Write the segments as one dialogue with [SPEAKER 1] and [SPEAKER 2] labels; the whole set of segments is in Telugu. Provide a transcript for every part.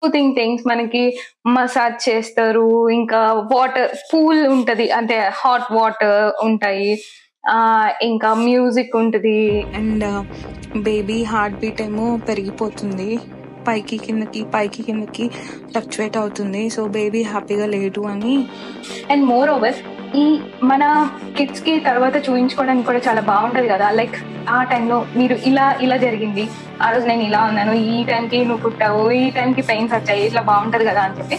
[SPEAKER 1] సూతింగ్ థింగ్స్ మనకి మసాజ్ చేస్తారు. ఇంకా వాటర్ పూల్ ఉంటది. అంటే హాట్ వాటర్ ఉంటాయి. ఇంకా మ్యూజిక్ ఉంటది.
[SPEAKER 2] అండ్ బేబీ హార్ట్ బీట్ ఏమో పెరిగిపోతుంది. పైకి కిందకి పైకి కిందకి ఫ్లక్చువేట్ అవుతుంది. సో బేబీ హ్యాపీగా లేడు అని.
[SPEAKER 1] అండ్ మోర్ ఓవర్ ఈ మన కిడ్స్ కి తర్వాత చూయించుకోవడానికి కూడా చాలా బాగుంటది కదా. లైక్ ఆ టైంలో మీరు ఇలా జరిగింది, ఆ రోజు నేను ఇలా ఉన్నాను, ఈ టైంకి నువ్వు పుట్టావు, ఈ టైంకి పెయిన్స్ వచ్చాయి, ఇట్లా బాగుంటది కదా అని చెప్పి.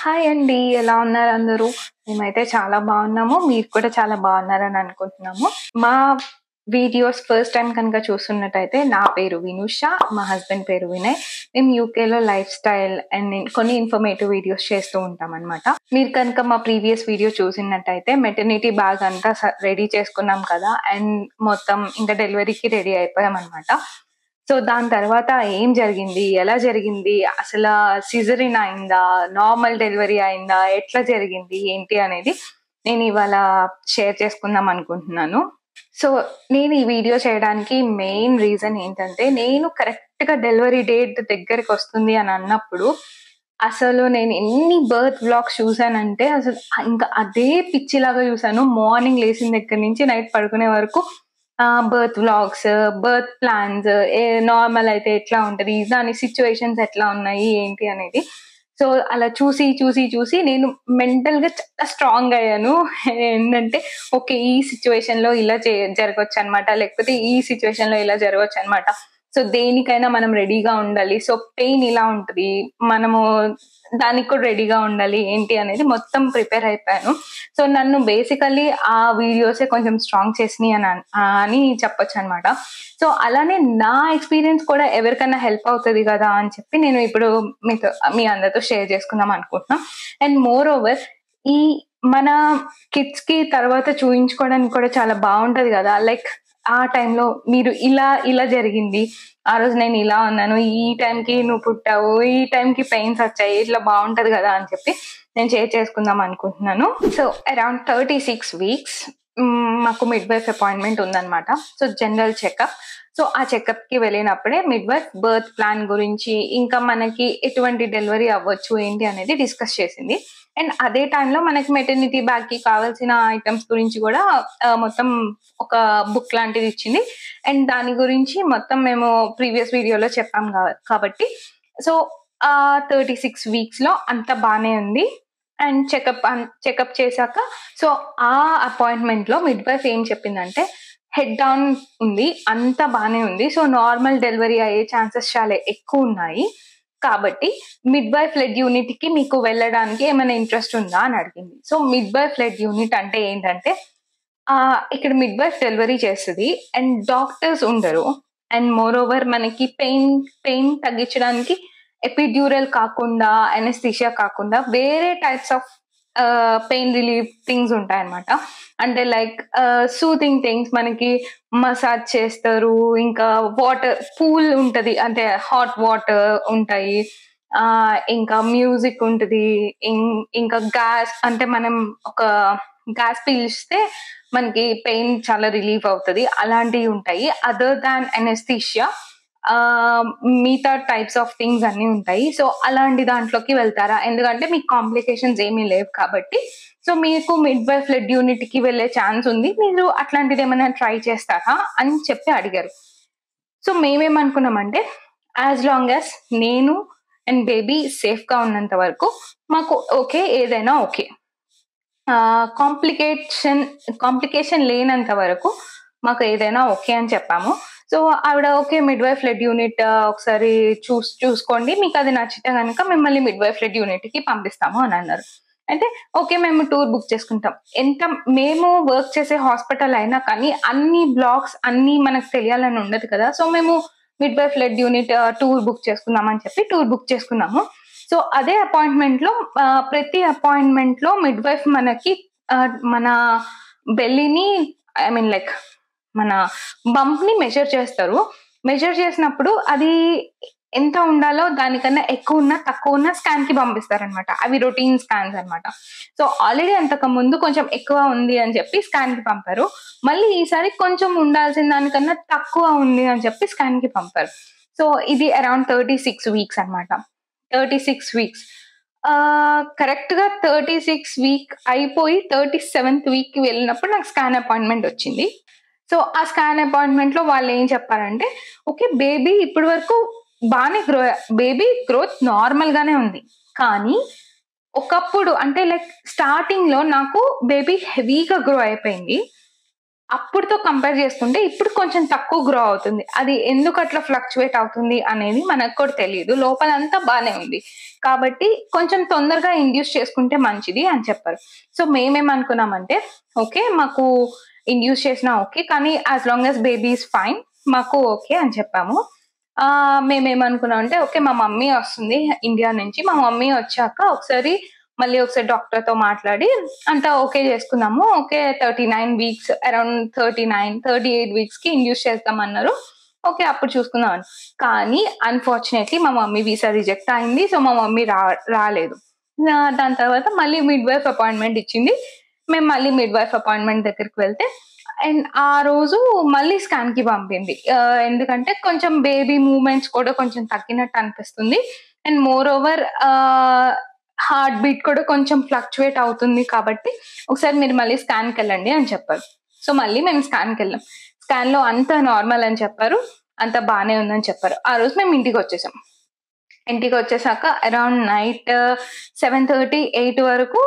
[SPEAKER 1] హాయ్ అండి, ఎలా ఉన్నారు అందరూ? మేమైతే చాలా బాగున్నాము, మీరు కూడా చాలా బాగున్నారని అనుకుంటున్నాము. మా వీడియోస్ ఫస్ట్ టైం కనుక చూస్తున్నట్టయితే, నా పేరు వినుష, మా హస్బెండ్ పేరు వినయ్. మేము యూకేలో లైఫ్ స్టైల్ అండ్ కొన్ని ఇన్ఫర్మేటివ్ వీడియోస్ చేస్తూ ఉంటాం అనమాట. మీరు కనుక మా ప్రీవియస్ వీడియో చూసినట్టయితే మెటర్నిటీ బ్యాగ్ అంతా రెడీ చేసుకున్నాం కదా, అండ్ మొత్తం ఇంకా డెలివరీకి రెడీ అయిపోయాం అనమాట. సో దాని తర్వాత ఏం జరిగింది, ఎలా జరిగింది, అసలు సిజరిన్ అయిందా, నార్మల్ డెలివరీ అయిందా, ఎట్లా జరిగింది ఏంటి అనేది నేను ఇవాళ షేర్ చేసుకుందాం అనుకుంటున్నాను. సో నేను ఈ వీడియో చేయడానికి మెయిన్ రీజన్ ఏంటంటే, నేను కరెక్ట్ గా డెలివరీ డేట్ దగ్గరికి వస్తుంది అని అన్నప్పుడు అసలు నేను ఎన్ని బర్త్ వ్లాగ్స్ చూసానంటే, అసలు ఇంకా అదే పిచ్చిలాగా చూసాను. మార్నింగ్ లేచిన దగ్గర నుంచి నైట్ పడుకునే వరకు birth vlogs, birth plans, normal అయితే ఎట్లా ఉంటది, దాని సిచ్యువేషన్స్ ఎట్లా ఉన్నాయి ఏంటి అనేది. సో అలా చూసి చూసి చూసి నేను మెంటల్ గా చాలా స్ట్రాంగ్ అయ్యాను. ఏంటంటే ఓకే, ఈ సిచ్యువేషన్ లో ఇలా జరగవచ్చు అనమాట, లేకపోతే ఈ సిచ్యువేషన్ లో ఇలా జరగవచ్చు అనమాట. సో దేనికైనా మనం రెడీగా ఉండాలి. సో పెయిన్ ఇలా ఉంటది, మనము దానికి కూడా రెడీగా ఉండాలి ఏంటి అనేది మొత్తం ప్రిపేర్ అయిపోయాను. సో నన్ను బేసికల్లీ ఆ వీడియోసే కొంచెం స్ట్రాంగ్ చేసినాయి అని చెప్పొచ్చు అనమాట. సో అలానే నా ఎక్స్పీరియన్స్ కూడా ఎవరికైనా హెల్ప్ అవుతుంది కదా అని చెప్పి నేను ఇప్పుడు మీ అందరితో షేర్ చేసుకుందాం అనుకుంటున్నాం. అండ్ మోర్ ఓవర్ ఈ మన కిడ్స్ కి తర్వాత చూయించుకోవడానికి కూడా చాలా బాగుంటది కదా. లైక్ ఆ టైంలో మీరు ఇలా జరిగింది, ఆ రోజు నేను ఇలా ఉన్నాను, ఈ టైంకి నువ్వు పుట్టావు, ఈ టైంకి పెయిన్స్ వచ్చాయి, ఇట్లా బాగుంటది కదా అని చెప్పి నేను షేర్ చేసుకుందాం అనుకుంటున్నాను. సో అరౌండ్ 36 weeks మాకు మిడ్ వైఫ్ అపాయింట్మెంట్ ఉందన్నమాట. So general checkup. సో ఆ చెకప్ కి వెళ్ళినప్పుడే మిడ్ వైఫ్ బర్త్ ప్లాన్ గురించి, ఇంకా మనకి ఎటువంటి డెలివరీ అవ్వచ్చు ఏంటి అనేది డిస్కస్ చేసింది. అండ్ అదే టైంలో మనకి మెటర్నిటీ బ్యాగ్ కి కావాల్సిన ఐటమ్స్ గురించి కూడా మొత్తం ఒక బుక్ లాంటిది ఇచ్చింది. అండ్ దాని గురించి మొత్తం మేము ప్రీవియస్ వీడియోలో చెప్పాం కాబట్టి సో 36 weeks లో అంత బానే ఉంది. అండ్ చెకప్ చేశాక సో ఆ అపాయింట్మెంట్ లో మిడ్ వైఫ్ ఏం చెప్పిందంటే, హెడ్ డౌన్ ఉంది, అంత బానే ఉంది, సో నార్మల్ డెలివరీ అయ్యే ఛాన్సెస్ చాలా ఎక్కువ ఉన్నాయి, కాబట్టి మిడ్ వైఫ్ లెడ్ యూనిట్ కి మీకు వెళ్ళడానికి ఏమైనా ఇంట్రెస్ట్ ఉందా అని అడిగింది. So midwife led unit అంటే ఏంటంటే, ఇక్కడ మిడ్ వైఫ్ డెలివరీ చేస్తుంది అండ్ డాక్టర్స్ ఉండరు. అండ్ మోర్ ఓవర్ మనకి పెయిన్ తగ్గించడానికి ఎపిడ్యూరల్ కాకుండా, అనెస్థీషియా కాకుండా వేరే types of pain relief things ఉంటాయన్నమాట. అంటే లైక్ సూతింగ్ థింగ్స్ మనకి మసాజ్ చేస్తారు. ఇంకా వాటర్ పూల్ ఉంటది, అంటే హాట్ వాటర్ ఉంటాయి. ఇంకా మ్యూజిక్ ఉంటది. ఇంకా గ్యాస్, అంటే మనం ఒక గ్యాస్ పీల్స్తే మనకి పెయిన్ చాలా రిలీఫ్ అవుతుంది, అలాంటివి ఉంటాయి. అదర్ దాన్ అనెస్థీషియా మిగతా టైప్స్ ఆఫ్ థింగ్స్ అన్ని ఉంటాయి. సో అలాంటి దాంట్లోకి వెళ్తారా, ఎందుకంటే మీకు కాంప్లికేషన్స్ ఏమీ లేవు కాబట్టి. సో మీకు మిడ్ వైఫ్ లెడ్ యూనిట్ కి వెళ్ళే ఛాన్స్ ఉంది, మీరు అట్లాంటిది ఏమైనా ట్రై చేస్తారా అని చెప్పి అడిగారు. సో మేమేమనుకున్నామంటే, యాజ్ లాంగ్ యాజ్ నేను అండ్ బేబీ సేఫ్ గా ఉన్నంత వరకు మాకు ఓకే, ఏదైనా ఓకే. కాంప్లికేషన్ లేనంత వరకు మాకు ఏదైనా ఓకే అని చెప్పాము. సో ఆవిడ okay, midwife led unit ఒకసారి చూసుకోండి, మీకు అది నచ్చితే కనుక మిమ్మల్ని మిడ్ వైఫ్ లెడ్ యూనిట్ కి పంపిస్తాము అని అన్నారు. అంటే ఓకే, మేము టూర్ బుక్ చేసుకుంటాం. మేము వర్క్ చేసే హాస్పిటల్ అయినా కానీ అన్ని బ్లాగ్స్ అన్ని మనకు తెలియాలని ఉండదు కదా. సో మేము midwife led unit tour book చేసుకుందాం అని చెప్పి టూర్ బుక్ చేసుకున్నాము. సో అదే అపాయింట్మెంట్ లో ప్రతి అపాయింట్మెంట్ లో మిడ్ వైఫ్ మనకి మన బెల్లీని, ఐ మీన్ లైక్ మన బంప్ ని మెజర్ చేస్తారు. మెజర్ చేసినప్పుడు అది ఎంత ఉండాలో దానికన్నా ఎక్కువ ఉన్నా తక్కువ ఉన్నా స్కాన్ కి పంపిస్తారనమాట. అవి రొటీన్ స్కాన్స్ అనమాట. సో ఆల్రెడీ అంతకు ముందు కొంచెం ఎక్కువ ఉంది అని చెప్పి స్కాన్ కి పంపారు. మళ్ళీ ఈసారి కొంచెం ఉండాల్సిన దానికన్నా తక్కువ ఉంది అని చెప్పి స్కాన్ కి పంపారు. సో ఇది అరౌండ్ 36 వీక్స్ అనమాట. 36 వీక్స్ కరెక్ట్ గా 36 వీక్ అయిపోయి 37th వీక్ కి వెళ్ళినప్పుడు నాకు స్కాన్ అపాయింట్మెంట్ వచ్చింది. సో ఆ స్కాన్ అపాయింట్మెంట్ లో వాళ్ళు ఏం చెప్పారంటే, ఓకే బేబీ ఇప్పటి వరకు బాగానే బేబీ గ్రోత్ నార్మల్ గానే ఉంది, కానీ ఒకప్పుడు అంటే లైక్ స్టార్టింగ్ లో నాకు బేబీ హెవీగా గ్రో అయిపోయింది. అప్పుడుతో కంపేర్ చేసుకుంటే ఇప్పుడు కొంచెం తక్కువ గ్రో అవుతుంది. అది ఎందుకు అట్లా ఫ్లక్చువేట్ అవుతుంది అనేది మనకు కూడా తెలియదు. లోపలంతా బాగానే ఉంది కాబట్టి కొంచెం తొందరగా ఇండ్యూస్ చేసుకుంటే మంచిది అని చెప్పారు. సో మేమేమనుకున్నామంటే, ఓకే మాకు ఇండ్యూస్ చేసినా ఓకే, కానీ as long as baby is fine మాకు ఓకే అని చెప్పాము. మేమేమనుకున్నాం అంటే, ఓకే మా మమ్మీ వస్తుంది ఇండియా నుంచి, మా మమ్మీ వచ్చాక మళ్ళీ ఒకసారి డాక్టర్ తో మాట్లాడి అంతా ఓకే చేసుకున్నాము. ఓకే 39 వీక్స్ అరౌండ్ 38 వీక్స్ కి ఇండ్యూస్ చేస్తామన్నారు. ఓకే అప్పుడు చూసుకుందాం అని. కానీ అన్ఫార్చునేట్లీ మా మమ్మీ వీసా రిజెక్ట్ అయింది. సో మా మమ్మీ రాలేదు. దాని తర్వాత మళ్ళీ మిడ్ వైఫ్ అపాయింట్మెంట్ ఇచ్చింది. మేము మళ్ళీ మిడ్ వైఫ్ అపాయింట్మెంట్ దగ్గరికి వెళ్తే అండ్ ఆ రోజు మళ్ళీ స్కాన్ కి పంపింది. ఎందుకంటే కొంచెం బేబీ మూవ్మెంట్స్ కూడా కొంచెం తగ్గినట్టు అనిపిస్తుంది. And more over heart beat కూడా కొంచెం ఫ్లక్చువేట్ అవుతుంది కాబట్టి ఒకసారి మీరు మళ్ళీ స్కాన్కి వెళ్ళండి అని చెప్పారు. సో మళ్ళీ మేము స్కాన్కి వెళ్ళాం. స్కాన్ లో అంతా నార్మల్ అని చెప్పారు, అంత బాగానే ఉందని చెప్పారు. ఆ రోజు మేము ఇంటికి వచ్చేసాం. ఇంటికి వచ్చేసాక అరౌండ్ నైట్ 7:30, 8 వరకు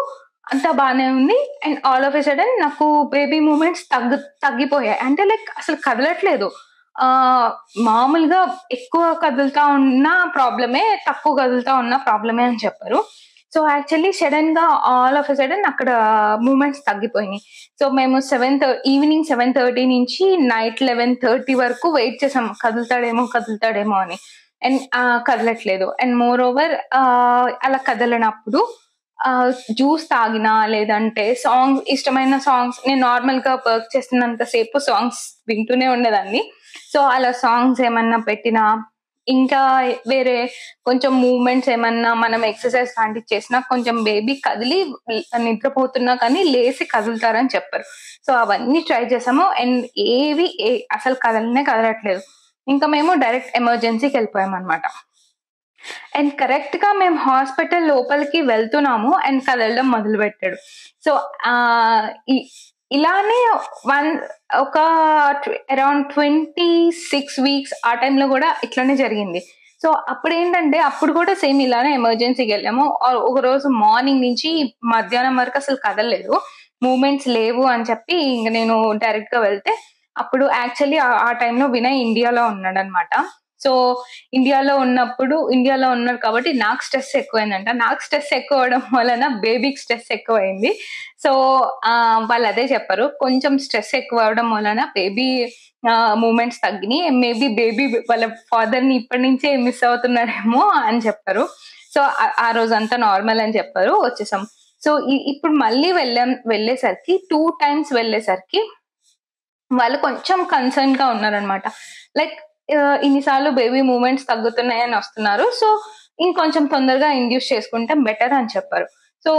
[SPEAKER 1] అంతా బాగానే ఉంది. And all of a sudden నాకు బేబీ మూమెంట్స్ తగ్గిపోయాయి. అంటే లైక్ అసలు కదలట్లేదు. మామూలుగా ఎక్కువ కదులుతా ఉన్న ప్రాబ్లమే, తక్కువ కదులుతా ఉన్న ప్రాబ్లమే అని చెప్పారు. సో యాక్చువల్లీ సడన్ గా ఆల్ ఆఫ్ ఎ సడన్ అక్కడ మూమెంట్స్ తగ్గిపోయినాయి. సో మేము ఈవినింగ్ 7:30 నుంచి నైట్ 11:30 వరకు వెయిట్ చేసాం, కదులుతాడేమో అని. అండ్ కదలట్లేదు. అండ్ మోర్ ఓవర్ అలా కదలనప్పుడు జ్యూస్ తాగినా లేదంటే ఇష్టమైన సాంగ్స్, నేను నార్మల్ గా వర్క్ చేస్తున్నంత సేపు సాంగ్స్ వింటూనే ఉండేదాన్ని. సో అలా సాంగ్స్ ఏమన్నా పెట్టినా, ఇంకా వేరే కొంచెం మూవ్మెంట్స్ ఏమన్నా మనం ఎక్సర్సైజ్ లాంటివి చేసినా కొంచెం బేబీ కదిలి నిద్రపోతున్నా కానీ లేసి కదులుతారని చెప్పారు. సో అవన్నీ ట్రై చేసాము. అండ్ అసలు కదలట్లేదు. ఇంకా మేము డైరెక్ట్ ఎమర్జెన్సీకి వెళ్ళిపోయాం అనమాట. అండ్ కరెక్ట్ గా మేము హాస్పిటల్ లోపలికి వెళ్తున్నాము అండ్ కదలడం మొదలు పెట్టాడు. సో ఇలానే ఒక అరౌండ్ 26 వీక్స్ ఆ టైంలో కూడా ఇట్లానే జరిగింది. సో అప్పుడు ఏంటంటే, అప్పుడు కూడా సేమ్ ఇలానే ఎమర్జెన్సీకి వెళ్ళాము. ఒక రోజు మార్నింగ్ నుంచి మధ్యాహ్నం వరకు అసలు కదలలేదు, మూమెంట్స్ లేవు అని చెప్పి ఇంక నేను డైరెక్ట్ గా వెళ్తే, అప్పుడు యాక్చువల్లీ ఆ టైంలో వినయ్ ఇండియాలో ఉన్నాడు అనమాట. సో ఇండియాలో ఉన్నారు కాబట్టి నాకు స్ట్రెస్ ఎక్కువైందంట. నాకు స్ట్రెస్ ఎక్కువ అవడం వలన బేబీకి స్ట్రెస్ ఎక్కువైంది. సో వాళ్ళు అదే చెప్పారు, కొంచెం స్ట్రెస్ ఎక్కువ అవడం వలన బేబీ మూమెంట్స్ తగ్గినాయి, మేబీ బేబీ వాళ్ళ ఫాదర్ ని ఇప్పటి నుంచే మిస్ అవుతున్నాడేమో అని చెప్పారు. సో ఆ రోజు అంతా నార్మల్ అని చెప్పారు, వచ్చేసాం. సో ఇప్పుడు మళ్ళీ వెళ్ళేసరికి 2 times వెళ్ళేసరికి వాళ్ళు కొంచెం కన్సర్న్ గా ఉన్నారనమాట. లైక్ ఇన్నిసార్లు బేబీ మూమెంట్స్ తగ్గుతున్నాయని వస్తున్నారు, సో ఇంకొంచెం తొందరగా ఇండ్యూస్ చేసుకుంటే బెటర్ అని చెప్పారు. సో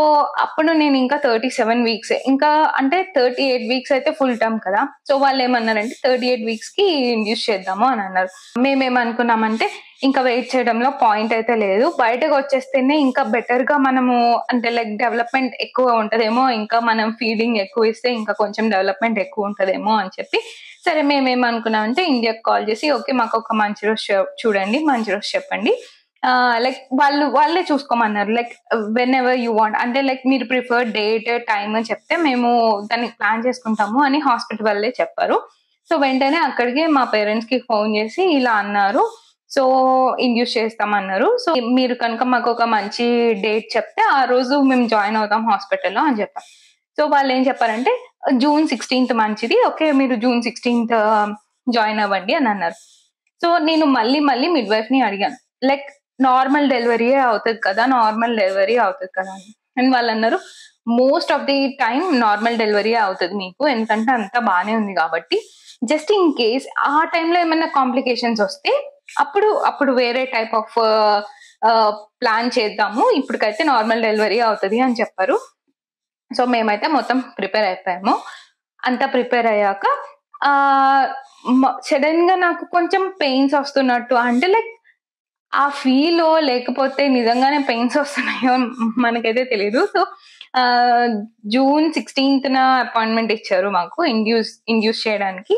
[SPEAKER 1] అప్పుడు నేను ఇంకా 37 వీక్స్, ఇంకా అంటే 38 వీక్స్ అయితే ఫుల్ టర్మ్ కదా. సో వాళ్ళు ఏమన్నారంటే 38 వీక్స్ కి ఇండ్యూస్ చేద్దాము అని అన్నారు. మేమేమనుకున్నామంటే ఇంకా వెయిట్ చేయడంలో పాయింట్ అయితే లేదు, బయటకు వచ్చేస్తేనే ఇంకా బెటర్ గా మనము అంటే లైక్ డెవలప్మెంట్ ఎక్కువ ఉంటదేమో, ఇంకా మనం ఫీడింగ్ ఎక్కువ ఇస్తే ఇంకా కొంచెం డెవలప్మెంట్ ఎక్కువ ఉంటదేమో అని చెప్పి, సరే మేమేమనుకున్నామంటే ఇండియాకి కాల్ చేసి, ఓకే మాకు ఒక మంచి రోజు చూడండి, మంచి రోజు చెప్పండి, లైక్ వాళ్ళే చూసుకోమన్నారు. Like whenever you want, అంటే లైక్ మీరు ప్రిఫర్ డేట్ టైమ్ అని చెప్తే మేము దానికి ప్లాన్ చేసుకుంటాము అని హాస్పిటల్ వాళ్ళే చెప్పారు. సో వెంటనే అక్కడికి మా పేరెంట్స్ కి ఫోన్ చేసి ఇలా అన్నారు, సో ఇండ్యూస్ చేస్తామన్నారు. సో మీరు కనుక మాకు ఒక మంచి డేట్ చెప్తే ఆ రోజు మేము జాయిన్ అవుతాం హాస్పిటల్లో అని చెప్పారు. సో వాళ్ళు ఏం చెప్పారంటే June 16th మంచిది, ఓకే మీరు June 16th జాయిన్ అవ్వండి అని అన్నారు. సో నేను మళ్ళీ మిడ్ వైఫ్ ని అడిగాను, లైక్ నార్మల్ డెలివరీ అవుతుంది కదా అని. అండ్ వాళ్ళు అన్నారు, most of the time normal delivery అవుతుంది మీకు, ఎందుకంటే అంతా బాగానే ఉంది కాబట్టి. జస్ట్ ఇన్ కేస్ ఆ టైంలో ఏమైనా కాంప్లికేషన్స్ వస్తే అప్పుడు అప్పుడు వేరే టైప్ ఆఫ్ ప్లాన్ చేద్దాము, ఇప్పటికైతే నార్మల్ డెలివరీ అవుతుంది అని చెప్పారు. సో మేమైతే మొత్తం ప్రిపేర్ అయిపోయాము. అంతా ప్రిపేర్ అయ్యాక సడన్ గా నాకు కొంచెం పెయిన్స్ వస్తున్నట్టు, అంటే లైక్ ఆ ఫీల్ లేకపోతే నిజంగానే పెయిన్స్ వస్తున్నాయో మనకైతే తెలియదు. సో జూన్ 16th అపాయింట్మెంట్ ఇచ్చారు మాకు ఇండ్యూస్ చేయడానికి.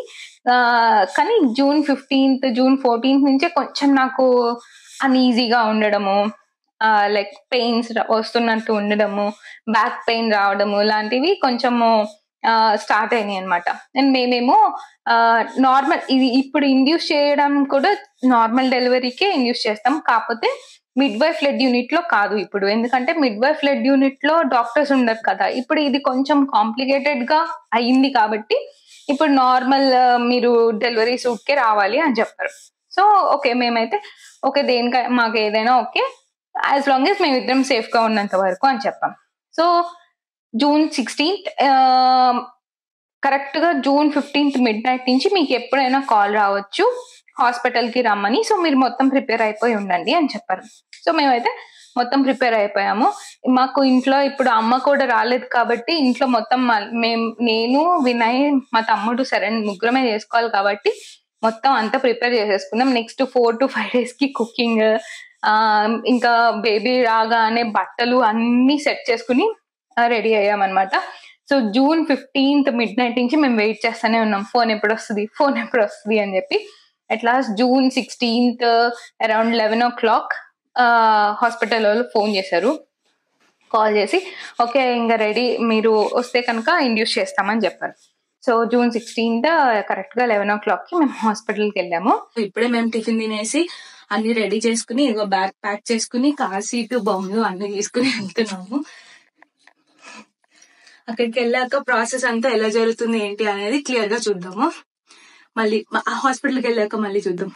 [SPEAKER 1] కానీ జూన్ 15th జూన్ 14th నుంచే కొంచెం నాకు అన్ఈజీగా ఉండడము, లైక్ పెయిన్స్ వస్తున్నట్టు ఉండడము, బ్యాక్ పెయిన్ రావడము లాంటివి కొంచెము స్టార్ట్ అయినాయి అనమాట. అండ్ మేమేమో నార్మల్ ఇది ఇప్పుడు ఇండ్యూస్ చేయడం కూడా నార్మల్ డెలివరీకే ఇండ్యూస్ చేస్తాం, కాకపోతే మిడ్ వైఫ్ లెడ్ యూనిట్ లో కాదు ఇప్పుడు. ఎందుకంటే మిడ్ వైఫ్ లెడ్ యూనిట్ లో డాక్టర్స్ ఉండరు కదా. ఇప్పుడు ఇది కొంచెం కాంప్లికేటెడ్ గా అయ్యింది కాబట్టి ఇప్పుడు నార్మల్ మీరు డెలివరీ సూట్ కే రావాలి అని చెప్పారు. సో ఓకే, మేమైతే ఓకే దేనికై మాకు ఏదైనా ఓకే, యాజ్ లాంగ్ ఎస్ మేమిద్దరం సేఫ్ గా ఉన్నంత వరకు అని చెప్పాం. సో జూన్ 16th కరెక్ట్ గా జూన్ 15th మిడ్ నైట్ నుంచి మీకు ఎప్పుడైనా కాల్ రావచ్చు హాస్పిటల్ కి రమ్మని, సో మీరు మొత్తం ప్రిపేర్ అయిపోయి ఉండండి అని చెప్పారు. సో మేమైతే మొత్తం ప్రిపేర్ అయిపోయాము. మాకు ఇంట్లో ఇప్పుడు అమ్మ కూడా రాలేదు కాబట్టి ఇంట్లో మొత్తం నేను వినయ్ మా తమ్ముడు శరణ్ ముగ్గురమే చేసుకోవాలి కాబట్టి మొత్తం అంతా ప్రిపేర్ చేసేసుకున్నాం. నెక్స్ట్ 4 to 5 days కి కుకింగ్, ఇంకా బేబీ రాగానే బట్టలు అన్ని సెట్ చేసుకుని రెడీ అయ్యామన్నమాట. So June 15th midnight నుంచి మేము వెయిట్ చేస్తూనే ఉన్నాం, ఫోన్ ఎప్పుడు వస్తుంది అని చెప్పి. At last June 16th around 11 o'clock hospital వాళ్ళు ఫోన్ చేశారు, కాల్ చేసి ఓకే ఇంకా రెడీ, మీరు వస్తే కనుక ఇండ్యూస్ చేస్తామని చెప్పారు. సో జూన్ 16th కరెక్ట్ గా 11 o'clock కి మేము హాస్పిటల్కి వెళ్ళాము.
[SPEAKER 2] ఇప్పుడే మేము టిఫిన్ తినేసి అన్ని రెడీ చేసుకుని ఇదిగో బ్యాగ్ ప్యాక్ చేసుకుని కార్ సీటు బొమ్మలు అన్ని తీసుకుని వెళ్తున్నాము. అక్కడికి వెళ్ళాక ప్రాసెస్ అంతా ఎలా జరుగుతుంది ఏంటి అనేది క్లియర్ గా చూద్దాము. మళ్ళీ హాస్పిటల్కి వెళ్ళాక మళ్ళీ చూద్దాం.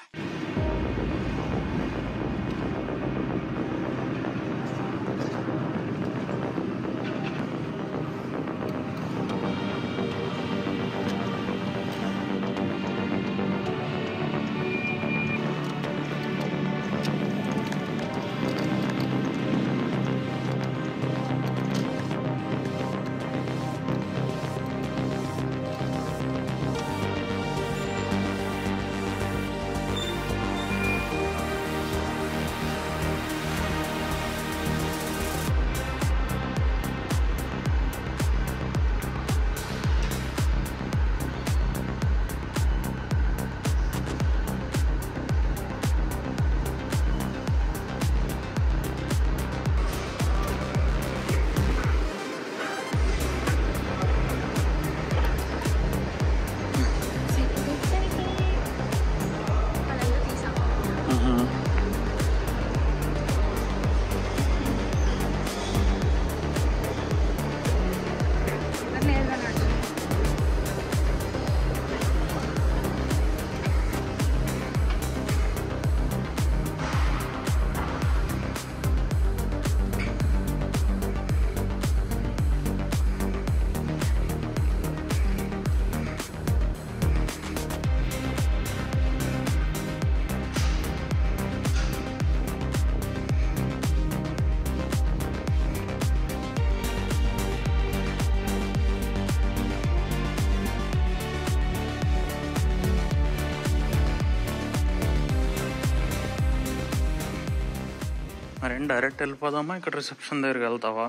[SPEAKER 3] మరి డైరెక్ట్ వెళ్ళిపోదామా, ఇక్కడ రిసెప్షన్ దగ్గరికి వెళ్తావా?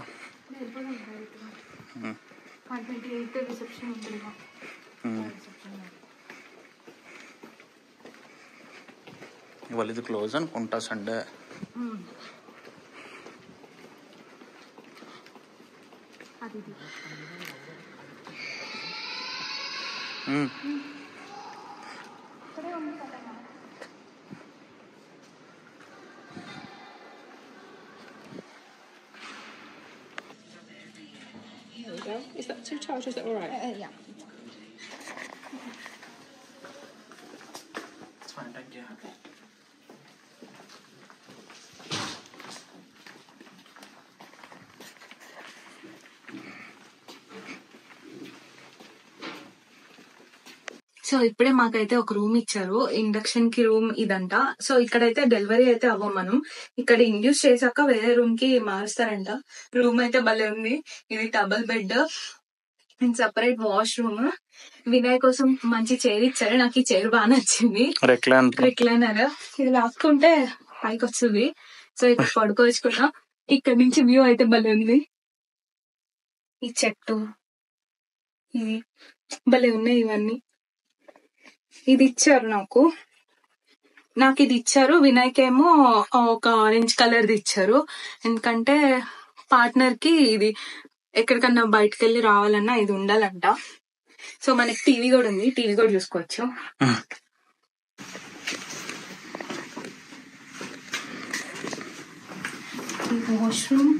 [SPEAKER 3] ఇవాళ ఇది క్లోజ్ అనుకుంటా Sunday.
[SPEAKER 4] Is that 2 charges? Is that all right?
[SPEAKER 1] Yeah.
[SPEAKER 3] It's fine, thank you.
[SPEAKER 4] Okay.
[SPEAKER 2] So ఇప్పుడే మాకైతే ఒక రూమ్ ఇచ్చారు, ఇండక్షన్ కి రూమ్ ఇదంట. సో ఇక్కడైతే డెలివరీ అయితే అవ్వం మనం, ఇక్కడ ఇండ్యూస్ చేశాక వేరే రూమ్ కి మారుస్తారంట. రూమ్ అయితే భలే ఉంది, ఇది double bed and separate washroom. Vinay కోసం మంచి చైర్ ఇచ్చారు, నాకు ఈ చైర్ బాగా నచ్చింది, రిక్లైనర్. ఇది లాక్కుంటే పైకి వస్తుంది, సో ఇక్కడ పడుకోవచ్చు కూడా. ఇక్కడ నుంచి వ్యూ అయితే భలే ఉంది, ఈ చెట్టు ఇది భలే ఉన్నాయి ఇవన్నీ. ఇది ఇచ్చారు నాకు ఇది ఇచ్చారు. వినాయక్ ఏమో ఒక ఆరెంజ్ కలర్ది ఇచ్చారు, ఎందుకంటే పార్ట్నర్ కి ఇది ఎక్కడికన్నా బయటకు వెళ్ళి రావాలన్నా ఇది ఉండాలంట. సో మనకి టీవీ కూడా ఉంది, టీవీ కూడా చూసుకోవచ్చు. వాష్రూమ్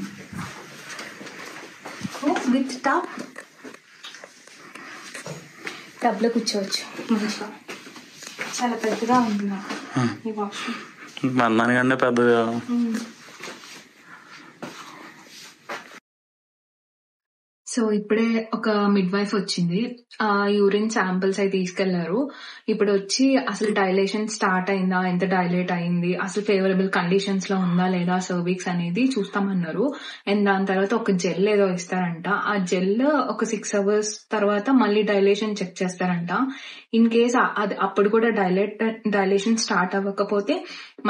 [SPEAKER 2] విత్ టబ్ లో కూర్చోవచ్చు మంచిగా, చాలా పెద్దగా ఉంది నాకు ఈ వాష్రూమ్.
[SPEAKER 3] మందానికంటే పెద్దగా.
[SPEAKER 2] సో ఇప్పుడే ఒక మిడ్ వైఫ్ వచ్చింది, యూరిన్ శాంపిల్స్ అయితే తీసుకెళ్లారు. ఇప్పుడు వచ్చి అసలు డైలేషన్ స్టార్ట్ అయిందా, ఎంత డైలేట్ అయింది, అసలు ఫేవరబుల్ కండిషన్స్ లో ఉందా లేదా సర్వీక్స్ అనేది చూస్తామన్నారు. అండ్ దాని తర్వాత ఒక జెల్ ఏదో ఇస్తారంట, ఆ జెల్ ఒక 6 hours తర్వాత మళ్ళీ డైలేషన్ చెక్ చేస్తారంట. ఇన్ కేస్ అది అప్పుడు కూడా డైలేషన్ స్టార్ట్ అవ్వకపోతే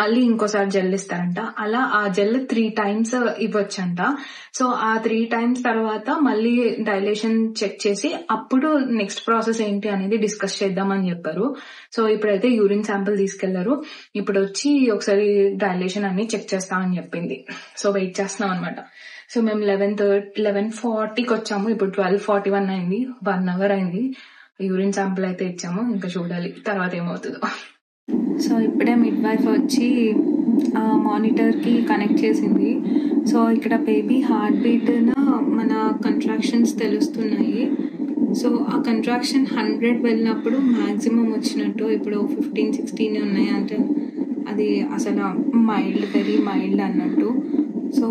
[SPEAKER 2] మళ్ళీ ఇంకోసారి జెల్ ఇస్తారంట. అలా ఆ జెల్ 3 times ఇవ్వచ్చంట. సో ఆ 3 times తర్వాత మళ్ళీ డైలేషన్ చెక్ చేసి అప్పుడు నెక్స్ట్ ప్రాసెస్ ఏంటి అనేది డిస్కస్ చేద్దామని చెప్పారు. సో ఇప్పుడైతే యూరిన్ శాంపిల్ తీసుకెళ్లారు, ఇప్పుడు వచ్చి ఒకసారి డైలేషన్ అన్ని చెక్ చేస్తామని చెప్పింది. సో వెయిట్ చేస్తున్నాం అనమాట. సో మేము 11:40కి వచ్చాము, ఇప్పుడు 12:41 అయింది, 1 hour అయింది. యూరిన్ శాంపిల్ అయితే ఇచ్చాము, ఇంకా చూడాలి తర్వాత ఏమవుతుందో. సో ఇప్పుడే మిడ్ వైఫ్ వచ్చి మానిటర్ కి కనెక్ట్ చేసింది. సో ఇక్కడ బేబీ హార్ట్ బీట్ మన కంట్రాక్షన్స్ తెలుస్తున్నాయి. సో ఆ కంట్రాక్షన్ 100 వెళ్ళినప్పుడు మాక్సిమం వచ్చినట్టు, ఇప్పుడు 15-16 ఉన్నాయి అంటే అది అసలు మైల్డ్, వెరీ మైల్డ్ అన్నట్టు. సో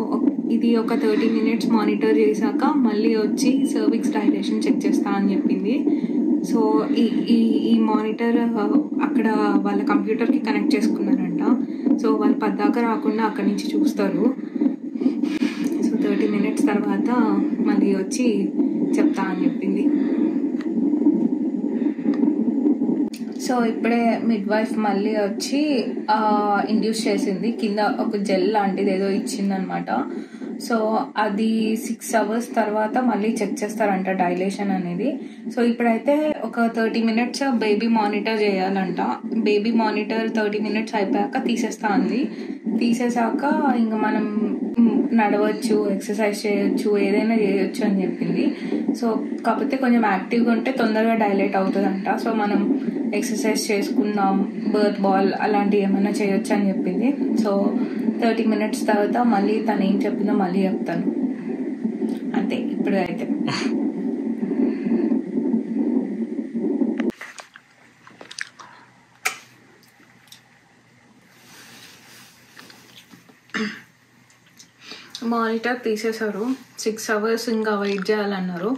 [SPEAKER 2] ఇది ఒక 30 minutes మానిటర్ చేశాక మళ్ళీ వచ్చి సర్విక్స్ డైలేషన్ చెక్ చేస్తా అని చెప్పింది. సో ఈ మానిటర్ అక్కడ వాళ్ళ కంప్యూటర్ కి కనెక్ట్ చేసుకున్నారంట. సో వాళ్ళు పద్దాక రాకుండా అక్కడి నుంచి చూస్తారు. సో 30 minutes తర్వాత మళ్ళీ వచ్చి చెప్తా అని చెప్పింది. సో ఇప్పుడే మిడ్ వైఫ్ మళ్ళీ వచ్చి ఇండ్యూస్ చేసింది, కింద ఒక జెల్ లాంటిది ఏదో ఇచ్చిందనమాట. సో అది 6 hours తర్వాత మళ్ళీ చెక్ చేస్తారంట డైలేషన్ అనేది. సో ఇప్పుడైతే ఒక 30 minutes బేబీ మానిటర్ చేయాలంట. బేబీ మానిటర్ 30 minutes అయిపోయాక తీసేస్తా అంది. తీసేసాక ఇంకా మనం నడవచ్చు, ఎక్సర్సైజ్ చేయొచ్చు, ఏదైనా చేయొచ్చు అని చెప్పింది. సో కాకపోతే కొంచెం యాక్టివ్గా ఉంటే తొందరగా డైలేట్ అవుతుందంట. సో మనం ఎక్సర్సైజ్ చేసుకుందాం, బర్త్ బాల్ అలాంటివి ఏమైనా చేయొచ్చు అని చెప్పింది. సో 30 minutes తర్వాత మళ్ళీ తను ఏం చెప్పిందో మళ్ళీ చెప్తాను అంతే. ఇప్పుడు అయితే మానిటర్ తీసేశారు, 6 hours ఇంకా వెయిట్ చేయాలన్నారు.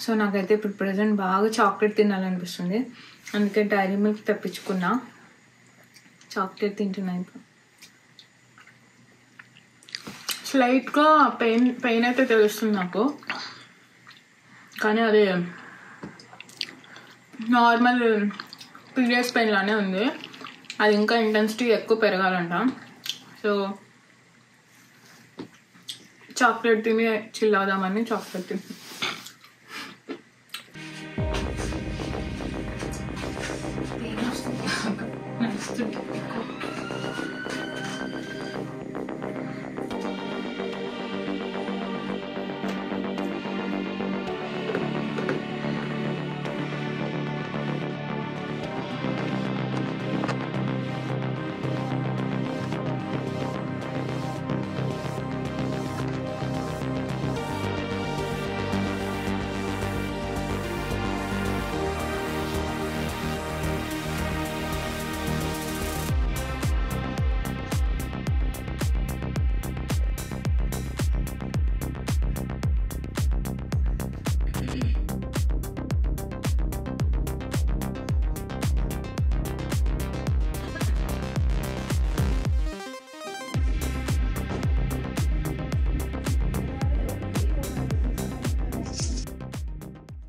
[SPEAKER 2] సో నాకైతే ఇప్పుడు ప్రెసెంట్ బాగా చాక్లెట్ తినాలనిపిస్తుంది, అందుకే డైరీ మిల్క్ తెప్పించుకున్నా, చాక్లెట్ తింటున్నా. ఇప్పుడు స్లైట్గా పెయిన్ అయితే తెలుస్తుంది నాకు, కానీ అది నార్మల్ పీరియడ్స్ పెయిన్ లానే ఉంది. అది ఇంకా ఇంటెన్సిటీ ఎక్కువ పెరగాలంట. సో చాక్లెట్ తిని చిల్ అవుదామని చాక్లెట్ తిని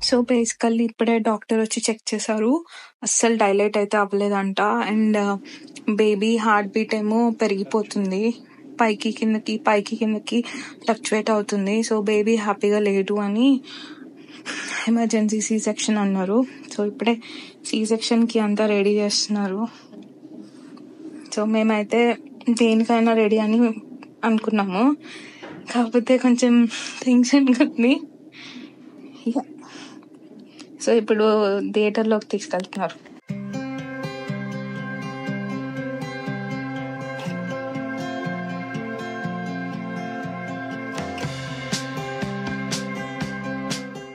[SPEAKER 2] సో బేసికల్లీ ఇప్పుడే డాక్టర్ వచ్చి చెక్ చేశారు, అస్సలు డైలేట్ అయితే అవ్వలేదంట. అండ్ బేబీ హార్ట్ బీట్ ఏమో పెరిగిపోతుంది, పైకి కిందకి ఫ్లక్చువేట్ అవుతుంది. సో బేబీ హ్యాపీగా లేదు అని ఎమర్జెన్సీ సి సెక్షన్ అన్నారు. సో ఇప్పుడే సి సెక్షన్ కి అంతా రెడీ చేస్తున్నారు. సో మేమైతే దేనికైనా రెడీ అని అనుకున్నాము, కాకపోతే కొంచెం టెన్షన్ ఉంది. సో ఇప్పుడు థియేటర్లోకి తీసుకెళ్తున్నారు.